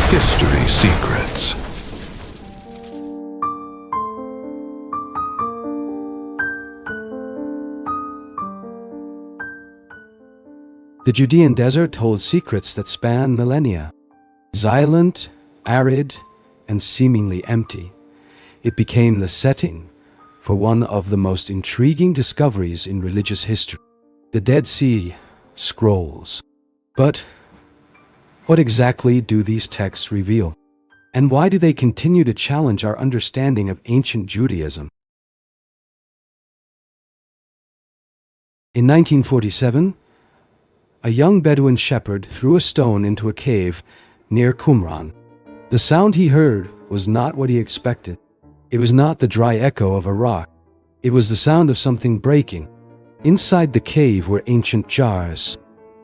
History Secrets. The Judean desert holds secrets that span millennia. Silent, arid, and seemingly empty, it became the setting for one of the most intriguing discoveries in religious history: the Dead Sea Scrolls. But what exactly do these texts reveal? And why do they continue to challenge our understanding of ancient Judaism? In 1947, a young Bedouin shepherd threw a stone into a cave near Qumran. The sound he heard was not what he expected. It was not the dry echo of a rock. It was the sound of something breaking. Inside the cave were ancient jars,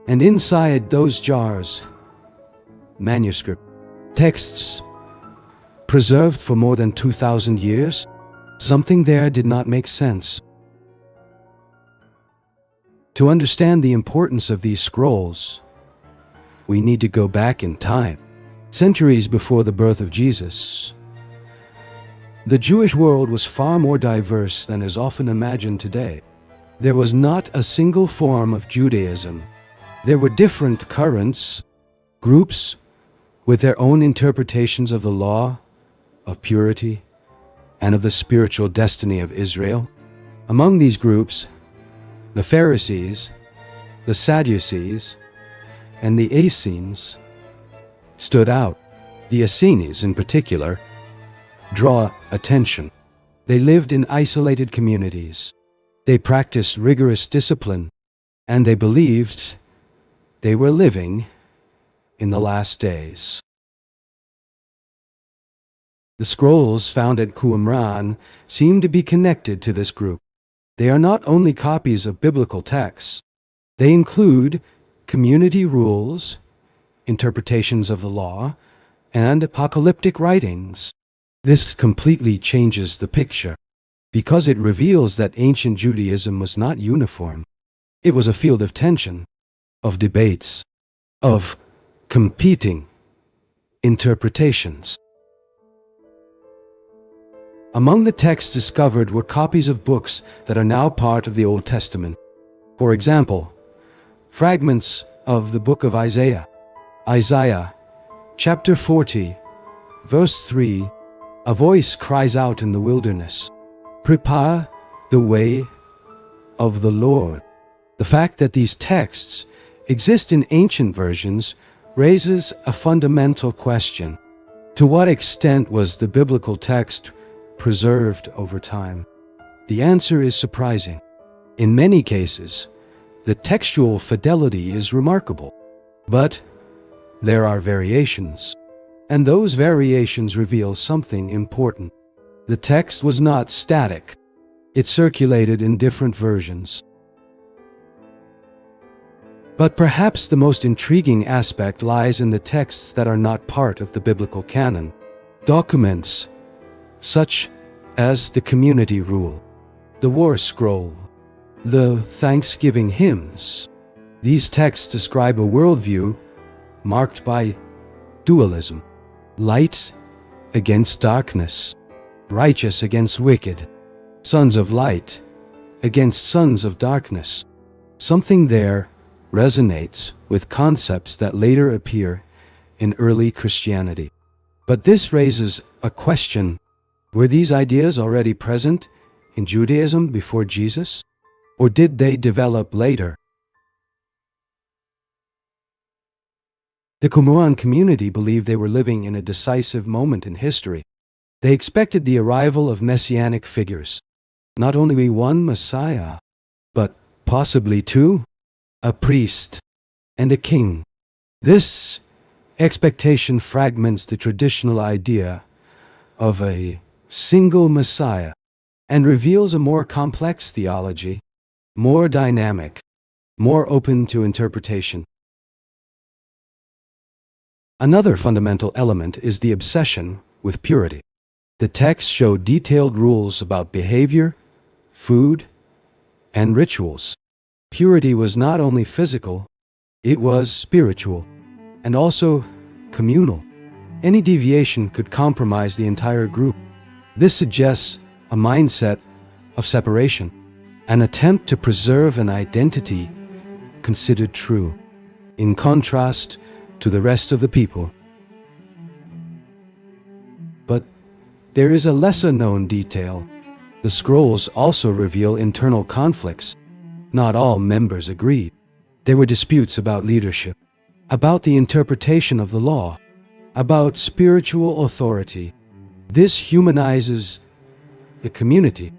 and inside those jars, manuscript texts preserved for more than 2,000 years. Something there did not make sense. To understand the importance of these scrolls, we need to go back in time, centuries before the birth of Jesus. The Jewish world was far more diverse than is often imagined today. There was not a single form of Judaism. There were different currents, groups with their own interpretations of the law, of purity, and of the spiritual destiny of Israel. Among these groups, the Pharisees, the Sadducees, and the Essenes stood out. The Essenes, in particular, draw attention. They lived in isolated communities. They practiced rigorous discipline, and they believed they were living in the last days. The scrolls found at Qumran seem to be connected to this group. They are not only copies of biblical texts. They include community rules, interpretations of the law, and apocalyptic writings. This completely changes the picture, because it reveals that ancient Judaism was not uniform. It was a field of tension, of debates, of competing interpretations. Among the texts discovered were copies of books that are now part of the Old Testament. For example, fragments of the book of Isaiah. Isaiah, chapter 40, verse 3, a voice cries out in the wilderness, "Prepare the way of the Lord." The fact that these texts exist in ancient versions raises a fundamental question. To what extent was the biblical text preserved over time? The answer is surprising. In many cases, the textual fidelity is remarkable, but there are variations, and those variations reveal something important. The text was not static. It circulated in different versions. But perhaps the most intriguing aspect lies in the texts that are not part of the biblical canon. Documents such as the community rule, the war scroll, the Thanksgiving hymns. These texts describe a worldview marked by dualism: light against darkness, righteous against wicked, sons of light against sons of darkness. Something there resonates with concepts that later appear in early Christianity. But this raises a question. Were these ideas already present in Judaism before Jesus? Or did they develop later? The Qumran community believed they were living in a decisive moment in history. They expected the arrival of messianic figures. Not only one Messiah, but possibly two, a priest and a king. This expectation fragments the traditional idea of a single Messiah and reveals a more complex theology, more dynamic, more open to interpretation. Another fundamental element is the obsession with purity. The texts show detailed rules about behavior, food, and rituals. Purity was not only physical, it was spiritual and also communal. Any deviation could compromise the entire group. This suggests a mindset of separation, an attempt to preserve an identity considered true, in contrast to the rest of the people. But there is a lesser-known detail. The scrolls also reveal internal conflicts. Not all members agreed. There were disputes about leadership, about the interpretation of the law, about spiritual authority. This humanizes the community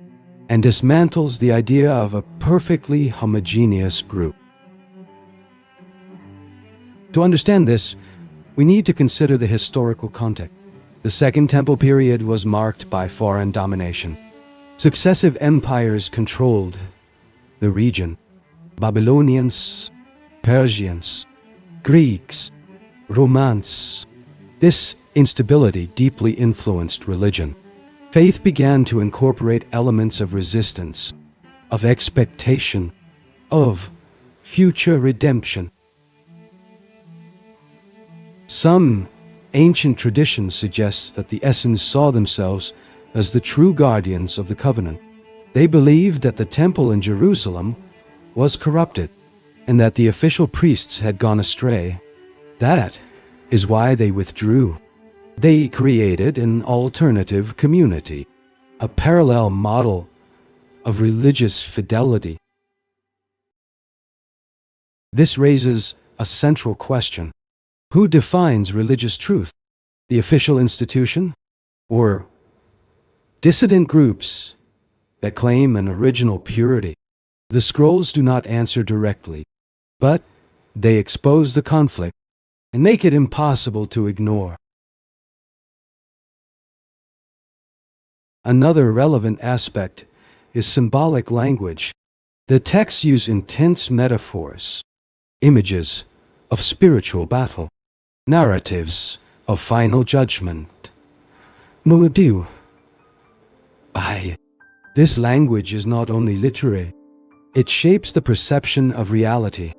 and dismantles the idea of a perfectly homogeneous group. To understand this, we need to consider the historical context. The Second Temple period was marked by foreign domination. Successive empires controlled the region: Babylonians, Persians, Greeks, Romans. This instability deeply influenced religion. Faith began to incorporate elements of resistance, of expectation, of future redemption. Some ancient traditions suggest that the Essenes saw themselves as the true guardians of the covenant. They believed that the temple in Jerusalem was corrupted and that the official priests had gone astray. That is why they withdrew. They created an alternative community, a parallel model of religious fidelity. This raises a central question. Who defines religious truth? The official institution, or dissident groups that claim an original purity? The scrolls do not answer directly, but they expose the conflict and make it impossible to ignore. Another relevant aspect is symbolic language. The texts use intense metaphors, images of spiritual battle, narratives of final judgment. This language is not only literary, it shapes the perception of reality.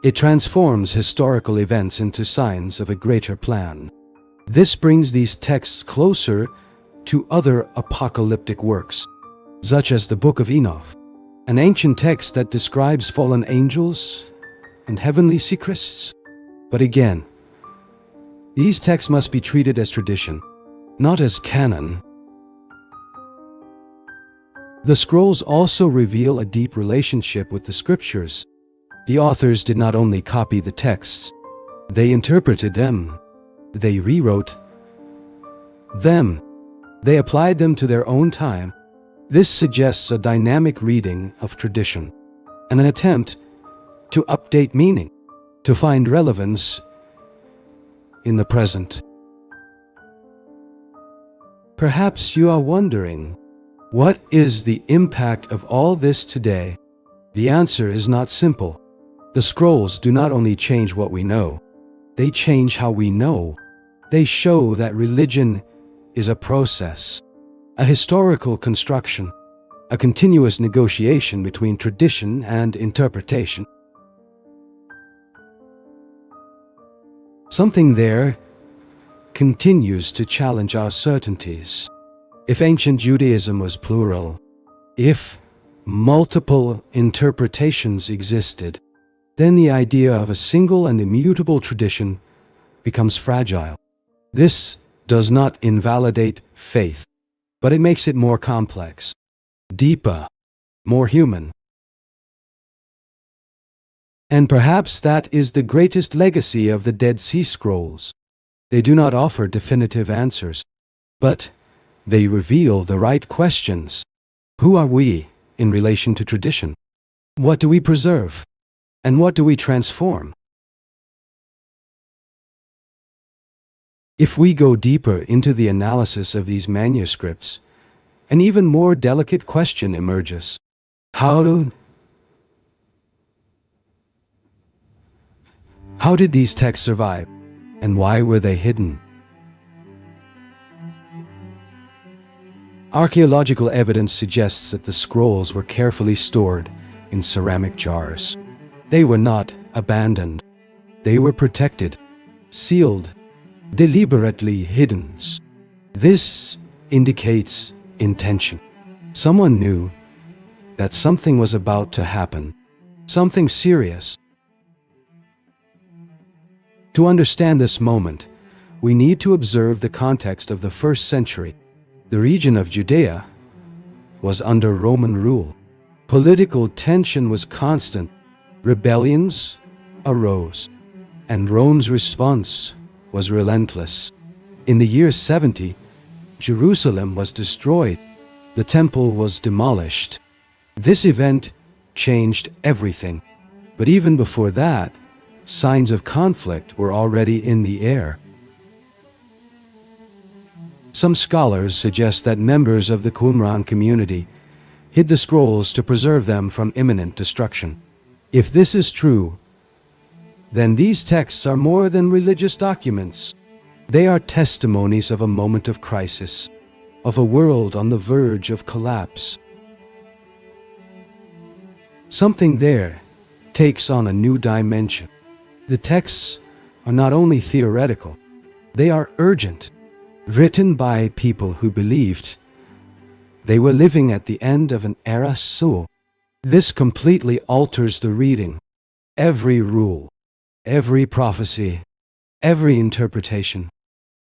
It transforms historical events into signs of a greater plan. This brings these texts closer to other apocalyptic works, such as the Book of Enoch, an ancient text that describes fallen angels and heavenly secrets. But again, these texts must be treated as tradition, not as canon. The scrolls also reveal a deep relationship with the scriptures. The authors did not only copy the texts, they interpreted them, they rewrote them, they applied them to their own time. This suggests a dynamic reading of tradition and an attempt to update meaning, to find relevance in the present. Perhaps you are wondering, what is the impact of all this today? The answer is not simple. The scrolls do not only change what we know, they change how we know. They show that religion is a process, a historical construction, a continuous negotiation between tradition and interpretation. Something there continues to challenge our certainties. If ancient Judaism was plural, if multiple interpretations existed, then the idea of a single and immutable tradition becomes fragile. This does not invalidate faith, but it makes it more complex, deeper, more human. And perhaps that is the greatest legacy of the Dead Sea Scrolls. They do not offer definitive answers, but they reveal the right questions. Who are we in relation to tradition? What do we preserve? And what do we transform? If we go deeper into the analysis of these manuscripts, an even more delicate question emerges. How did these texts survive, and why were they hidden? Archaeological evidence suggests that the scrolls were carefully stored in ceramic jars. They were not abandoned. They were protected, sealed, deliberately hidden. This indicates intention. Someone knew that something was about to happen, something serious. To understand this moment, we need to observe the context of the first century. The region of Judea was under Roman rule. Political tension was constant. Rebellions arose, and Rome's response was relentless. In the year 70, Jerusalem was destroyed. The temple was demolished. This event changed everything. But even before that, signs of conflict were already in the air. Some scholars suggest that members of the Qumran community hid the scrolls to preserve them from imminent destruction. If this is true, then these texts are more than religious documents. They are testimonies of a moment of crisis, of a world on the verge of collapse. Something there takes on a new dimension. The texts are not only theoretical, they are urgent, written by people who believed they were living at the end of an era. So, this completely alters the reading. Every rule, every prophecy, every interpretation,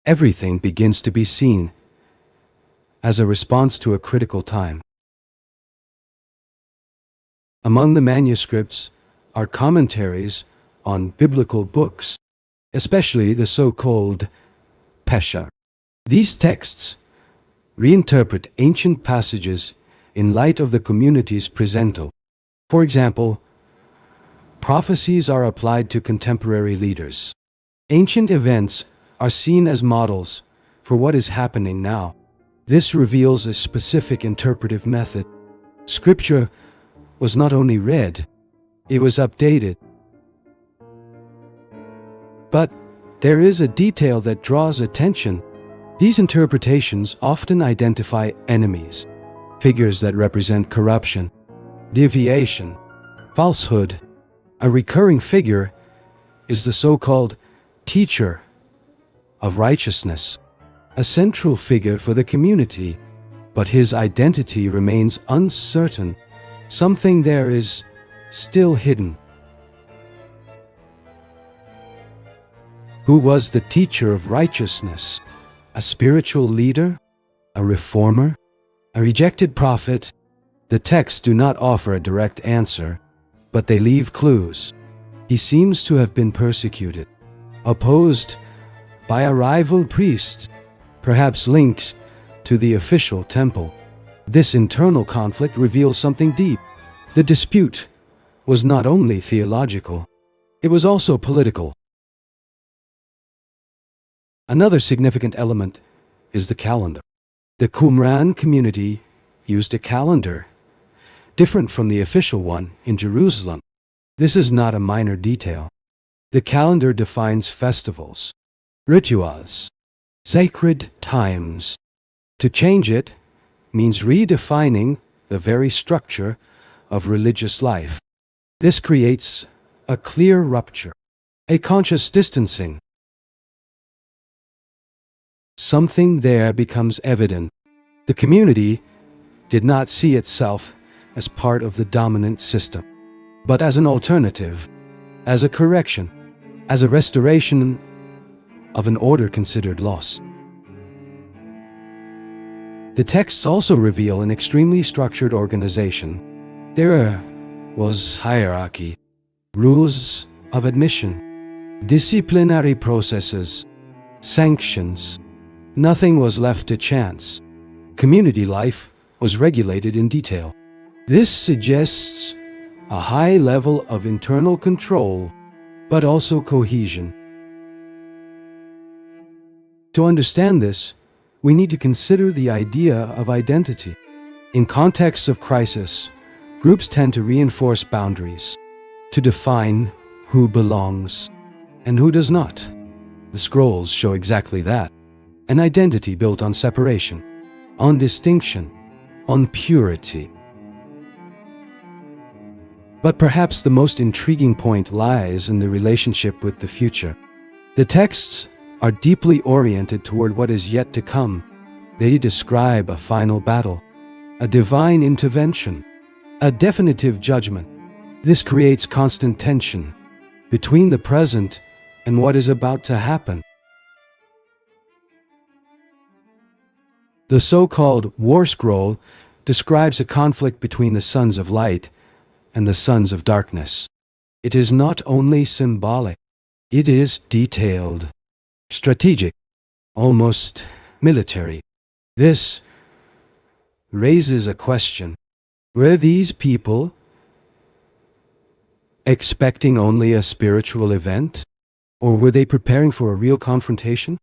everything begins to be seen as a response to a critical time. Among the manuscripts are commentaries on biblical books, especially the so-called Pesha. These texts reinterpret ancient passages in light of the community's presento. For example, prophecies are applied to contemporary leaders. Ancient events are seen as models for what is happening now. This reveals a specific interpretive method. Scripture was not only read, it was updated. But there is a detail that draws attention. These interpretations often identify enemies, figures that represent corruption, deviation, falsehood. A recurring figure is the so-called teacher of righteousness, a central figure for the community, but his identity remains uncertain. Something there is still hidden. Who was the teacher of righteousness? A spiritual leader? A reformer? A rejected prophet? The texts do not offer a direct answer, but they leave clues. He seems to have been persecuted, opposed by a rival priest, perhaps linked to the official temple. This internal conflict reveals something deep. The dispute was not only theological, it was also political. Another significant element is the calendar. The Qumran community used a calendar different from the official one in Jerusalem. This is not a minor detail. The calendar defines festivals, rituals, sacred times. To change it means redefining the very structure of religious life. This creates a clear rupture, a conscious distancing. Something there becomes evident. The community did not see itself as part of the dominant system, but as an alternative, as a correction, as a restoration of an order considered lost. The texts also reveal an extremely structured organization. There was hierarchy, rules of admission, disciplinary processes, sanctions. Nothing was left to chance. Community life was regulated in detail. This suggests a high level of internal control, but also cohesion. To understand this, we need to consider the idea of identity. In contexts of crisis, groups tend to reinforce boundaries, to define who belongs and who does not. The scrolls show exactly that. An identity built on separation, on distinction, on purity. But perhaps the most intriguing point lies in the relationship with the future. The texts are deeply oriented toward what is yet to come. They describe a final battle, a divine intervention, a definitive judgment. This creates constant tension between the present and what is about to happen. The so-called War Scroll describes a conflict between the sons of light and the sons of darkness. It is not only symbolic, it is detailed, strategic, almost military. This raises a question. Were these people expecting only a spiritual event, or were they preparing for a real confrontation?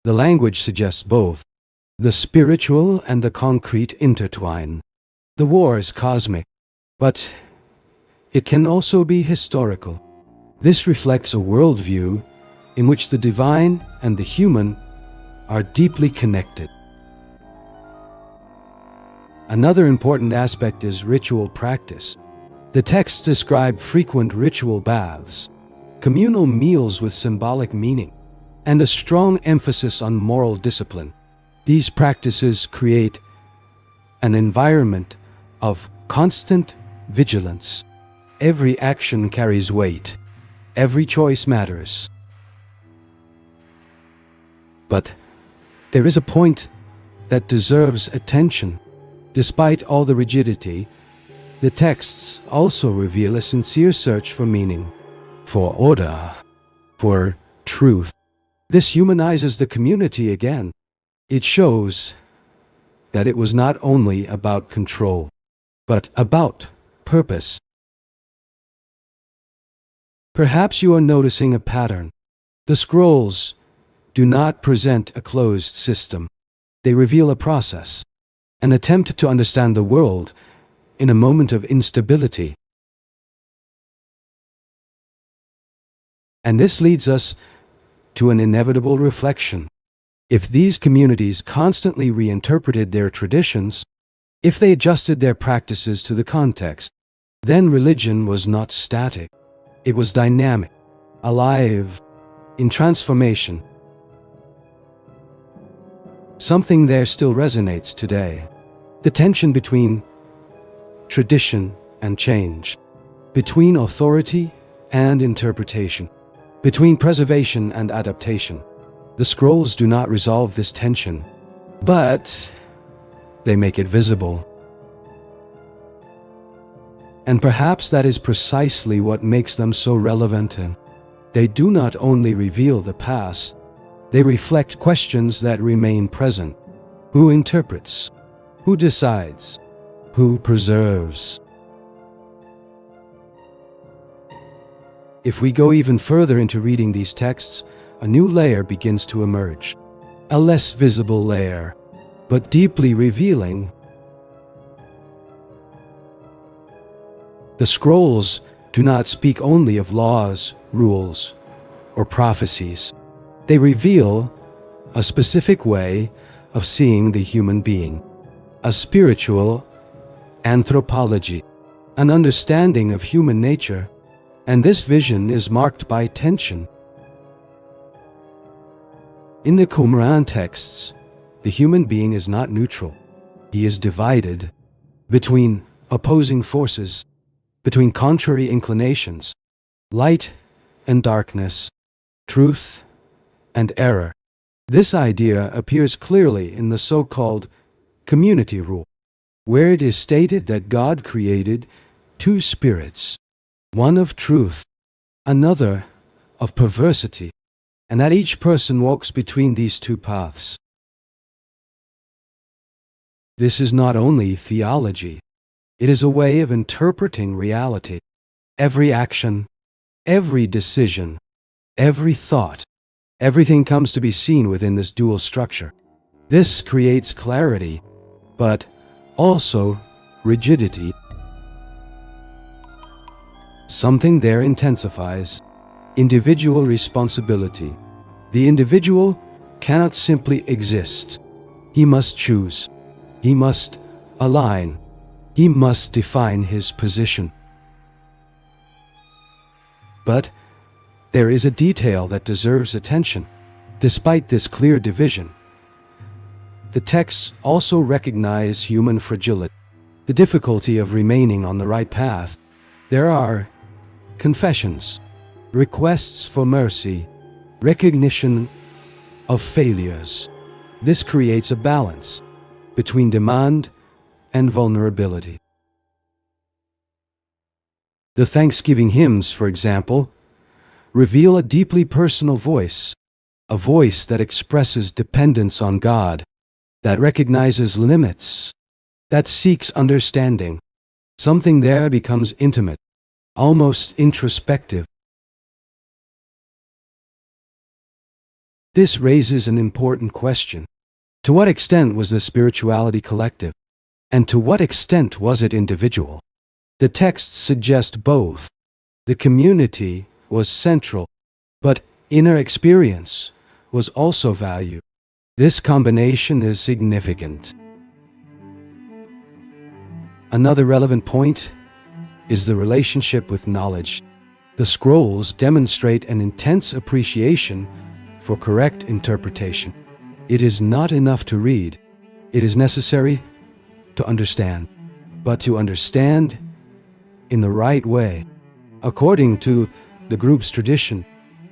The language suggests both. The spiritual and the concrete intertwine. The war is cosmic, but it can also be historical. This reflects a worldview in which the divine and the human are deeply connected. Another important aspect is ritual practice. The texts describe frequent ritual baths, communal meals with symbolic meaning, and a strong emphasis on moral discipline. These practices create an environment of constant vigilance. Every action carries weight. Every choice matters. But there is a point that deserves attention. Despite all the rigidity, the texts also reveal a sincere search for meaning, for order, for truth. This humanizes the community again. It shows that it was not only about control, but about purpose. Perhaps you are noticing a pattern. The scrolls do not present a closed system. They reveal a process, an attempt to understand the world in a moment of instability. And this leads us to an inevitable reflection. If these communities constantly reinterpreted their traditions, if they adjusted their practices to the context, then religion was not static. It was dynamic, alive, in transformation. Something there still resonates today. The tension between tradition and change, between authority and interpretation, between preservation and adaptation. The scrolls do not resolve this tension, but they make it visible. And perhaps that is precisely what makes them so relevant. They do not only reveal the past, they reflect questions that remain present. Who interprets? Who decides? Who preserves? If we go even further into reading these texts, a new layer begins to emerge. A less visible layer, but deeply revealing. The scrolls do not speak only of laws, rules, or prophecies. They reveal a specific way of seeing the human being, a spiritual anthropology, an understanding of human nature, and this vision is marked by tension. In the Qumran texts, the human being is not neutral. He is divided between opposing forces, between contrary inclinations, light and darkness, truth and error. This idea appears clearly in the so-called community rule, where it is stated that God created two spirits, one of truth, another of perversity, and that each person walks between these two paths. This is not only theology, it is a way of interpreting reality. Every action, every decision, every thought, everything comes to be seen within this dual structure. This creates clarity, but also rigidity. Something there intensifies individual responsibility. The individual cannot simply exist. He must choose. He must align. He must define his position. But there is a detail that deserves attention. Despite this clear division, the texts also recognize human fragility, the difficulty of remaining on the right path. There are confessions, requests for mercy, recognition of failures. This creates a balance between demand and vulnerability. The Thanksgiving hymns, for example, reveal a deeply personal voice, a voice that expresses dependence on God, that recognizes limits, that seeks understanding. Something there becomes intimate, almost introspective. This raises an important question. To what extent was the spirituality collective? And to what extent was it individual? The texts suggest both. The community was central, but inner experience was also valued. This combination is significant. Another relevant point is the relationship with knowledge. The scrolls demonstrate an intense appreciation for correct interpretation. It is not enough to read. It is necessary to understand, but to understand in the right way. According to the group's tradition,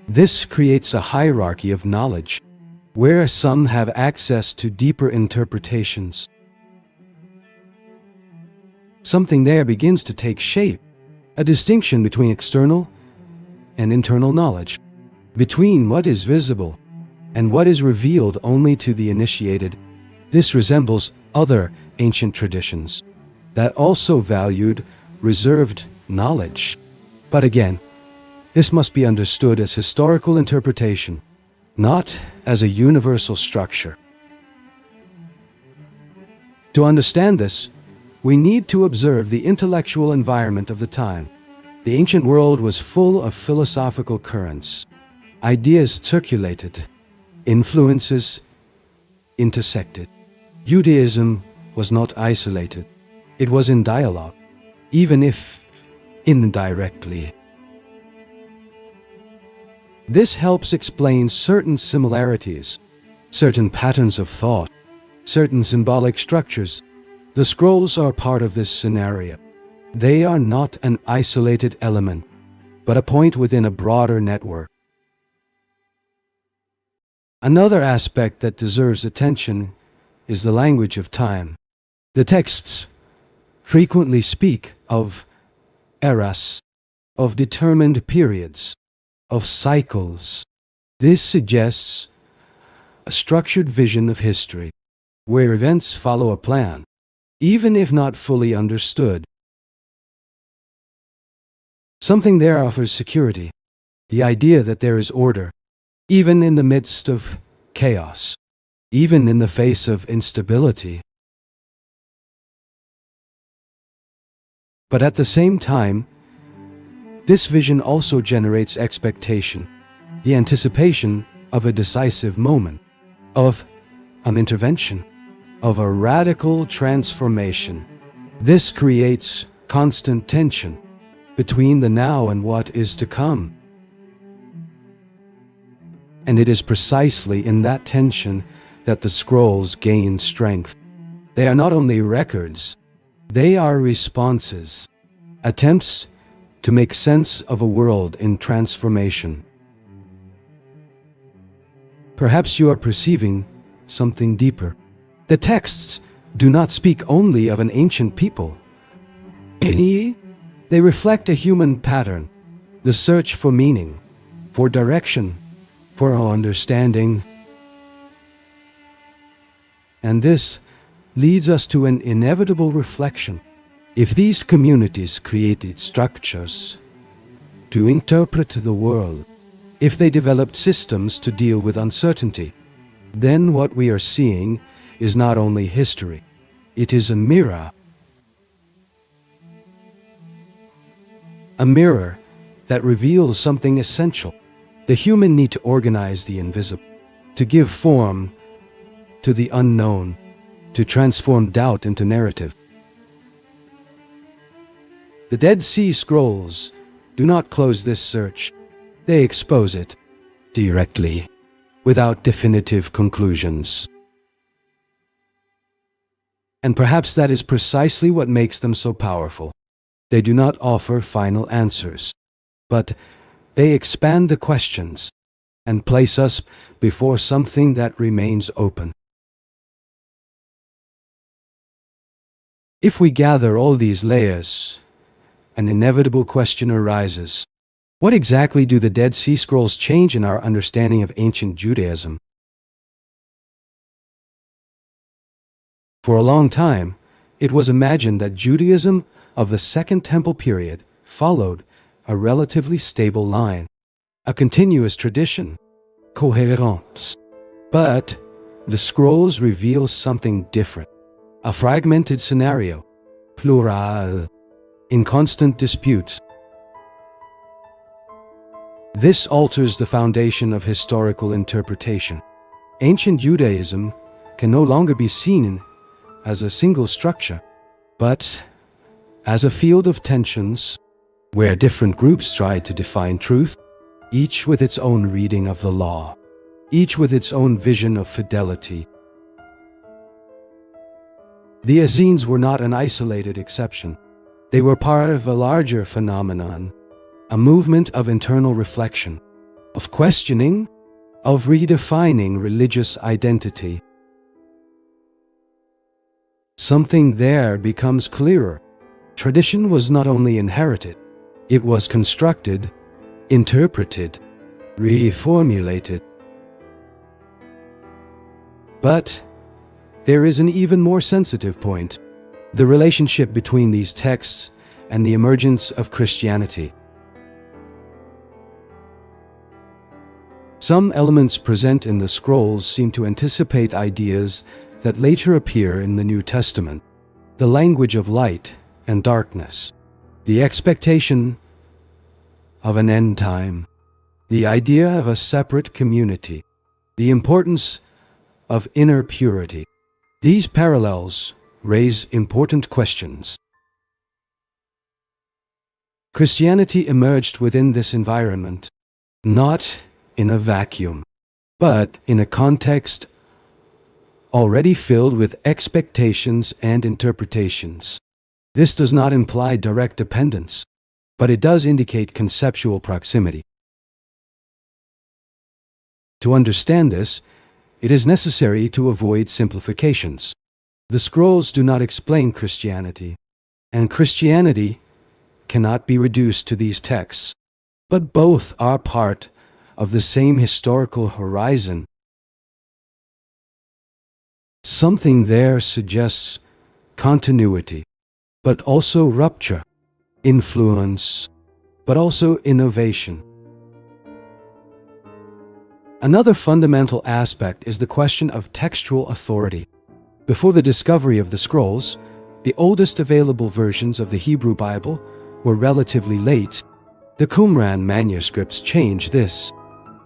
this creates a hierarchy of knowledge, where some have access to deeper interpretations. Something there begins to take shape, a distinction between external and internal knowledge, between what is visible and what is revealed only to the initiated. This resembles other ancient traditions that also valued reserved knowledge. But again, this must be understood as historical interpretation, not as a universal structure. To understand this, we need to observe the intellectual environment of the time. The ancient world was full of philosophical currents. Ideas circulated, influences intersected. Judaism was not isolated. It was in dialogue, even if indirectly. This helps explain certain similarities, certain patterns of thought, certain symbolic structures. The scrolls are part of this scenario. They are not an isolated element, but a point within a broader network. Another aspect that deserves attention is the language of time. The texts frequently speak of eras, of determined periods, of cycles. This suggests a structured vision of history, where events follow a plan, even if not fully understood. Something there offers security, the idea that there is order, even in the midst of chaos, even in the face of instability. But at the same time, this vision also generates expectation, the anticipation of a decisive moment, of an intervention, of a radical transformation. This creates constant tension between the now and what is to come. And it is precisely in that tension that the scrolls gain strength. They are not only records, they are responses, attempts to make sense of a world in transformation. Perhaps you are perceiving something deeper. The texts do not speak only of an ancient people. They reflect a human pattern, the search for meaning, for direction, for our understanding. And this leads us to an inevitable reflection. If these communities created structures to interpret the world, if they developed systems to deal with uncertainty, then what we are seeing is not only history, it is a mirror. A mirror that reveals something essential, the human need to organize the invisible, to give form to the unknown, to transform doubt into narrative. The Dead Sea Scrolls do not close this search. They expose it directly, without definitive conclusions. And perhaps that is precisely what makes them so powerful. They do not offer final answers, but they expand the questions and place us before something that remains open. If we gather all these layers, an inevitable question arises. What exactly do the Dead Sea Scrolls change in our understanding of ancient Judaism? For a long time, it was imagined that Judaism of the Second Temple period followed a relatively stable line, a continuous tradition, coherence. But the scrolls reveal something different, a fragmented scenario, plural, in constant dispute. This alters the foundation of historical interpretation. Ancient Judaism can no longer be seen as a single structure, but as a field of tensions where different groups try to define truth, each with its own reading of the law, each with its own vision of fidelity. The Essenes were not an isolated exception. They were part of a larger phenomenon, a movement of internal reflection, of questioning, of redefining religious identity. Something there becomes clearer. Tradition was not only inherited, it was constructed, interpreted, reformulated. But there is an even more sensitive point, the relationship between these texts and the emergence of Christianity. Some elements present in the scrolls seem to anticipate ideas that later appear in the New Testament: the language of light and darkness, the expectation of an end time, the idea of a separate community, the importance of inner purity. These parallels raise important questions. Christianity emerged within this environment, not in a vacuum, but in a context already filled with expectations and interpretations. This does not imply direct dependence, but it does indicate conceptual proximity. To understand this, it is necessary to avoid simplifications. The scrolls do not explain Christianity, and Christianity cannot be reduced to these texts, but both are part of the same historical horizon. Something there suggests continuity, but also rupture, influence, but also innovation. Another fundamental aspect is the question of textual authority. Before the discovery of the scrolls, the oldest available versions of the Hebrew Bible were relatively late. The Qumran manuscripts change this.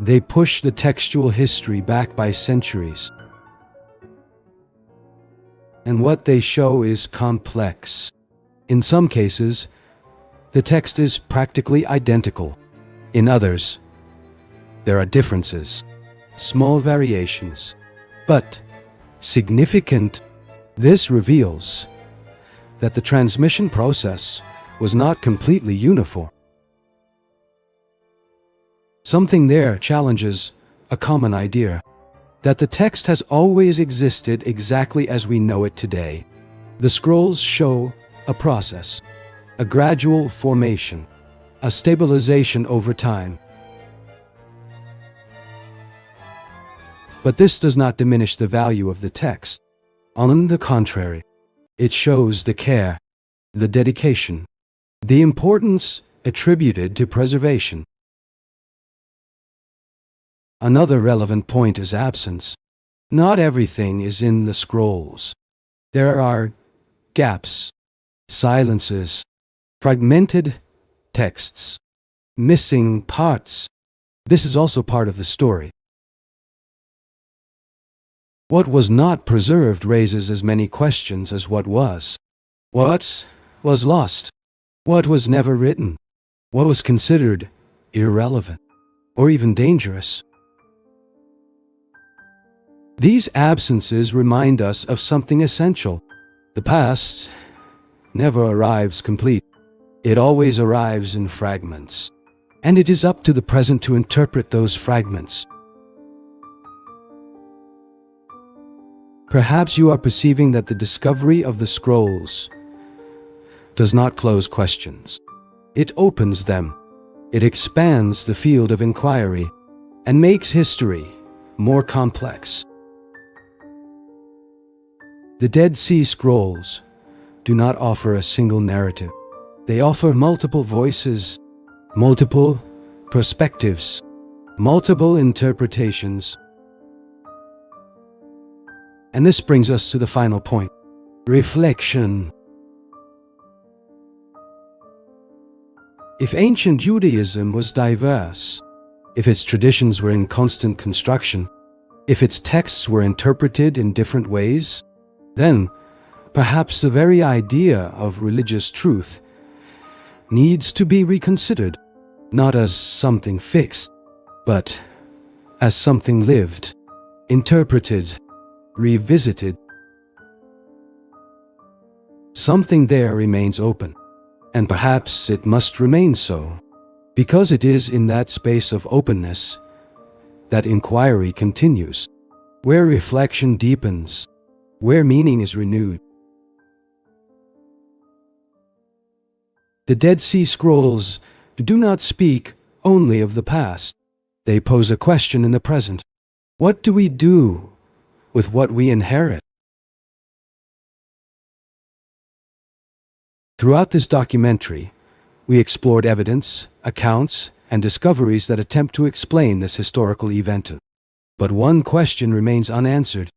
They push the textual history back by centuries. And what they show is complex. In some cases, the text is practically identical. In others, there are differences, small variations, but significant. This reveals that the transmission process was not completely uniform. Something there challenges a common idea, that the text has always existed exactly as we know it today. The scrolls show a process, a gradual formation, a stabilization over time. But this does not diminish the value of the text. On the contrary, it shows the care, the dedication, the importance attributed to preservation. Another relevant point is absence. Not everything is in the scrolls. There are gaps, silences, fragmented texts, missing parts. This is also part of the story. What was not preserved raises as many questions as what was. What was lost? What was never written? What was considered irrelevant? or even dangerous. These absences remind us of something essential. The past never arrives complete. It always arrives in fragments. And it is up to the present to interpret those fragments. Perhaps you are perceiving that the discovery of the scrolls does not close questions. It opens them. It expands the field of inquiry and makes history more complex. The Dead Sea Scrolls do not offer a single narrative. They offer multiple voices, multiple perspectives, multiple interpretations. And this brings us to the final point: reflection. If ancient Judaism was diverse, if its traditions were in constant construction, if its texts were interpreted in different ways, then perhaps the very idea of religious truth needs to be reconsidered, not as something fixed, but as something lived, interpreted, revisited. Something there remains open, and perhaps it must remain so, because it is in that space of openness that inquiry continues, where reflection deepens, where meaning is renewed. The Dead Sea Scrolls do not speak only of the past. They pose a question in the present. What do we do with what we inherit? Throughout this documentary, we explored evidence, accounts, and discoveries that attempt to explain this historical event. But one question remains unanswered.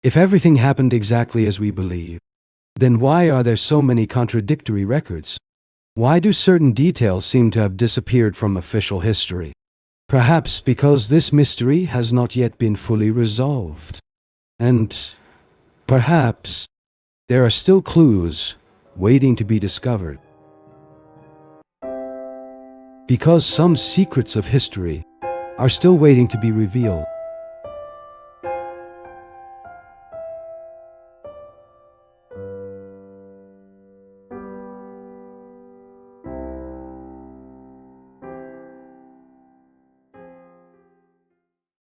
If everything happened exactly as we believe, then why are there so many contradictory records? Why do certain details seem to have disappeared from official history? Perhaps because this mystery has not yet been fully resolved. And perhaps there are still clues waiting to be discovered. Because some secrets of history are still waiting to be revealed.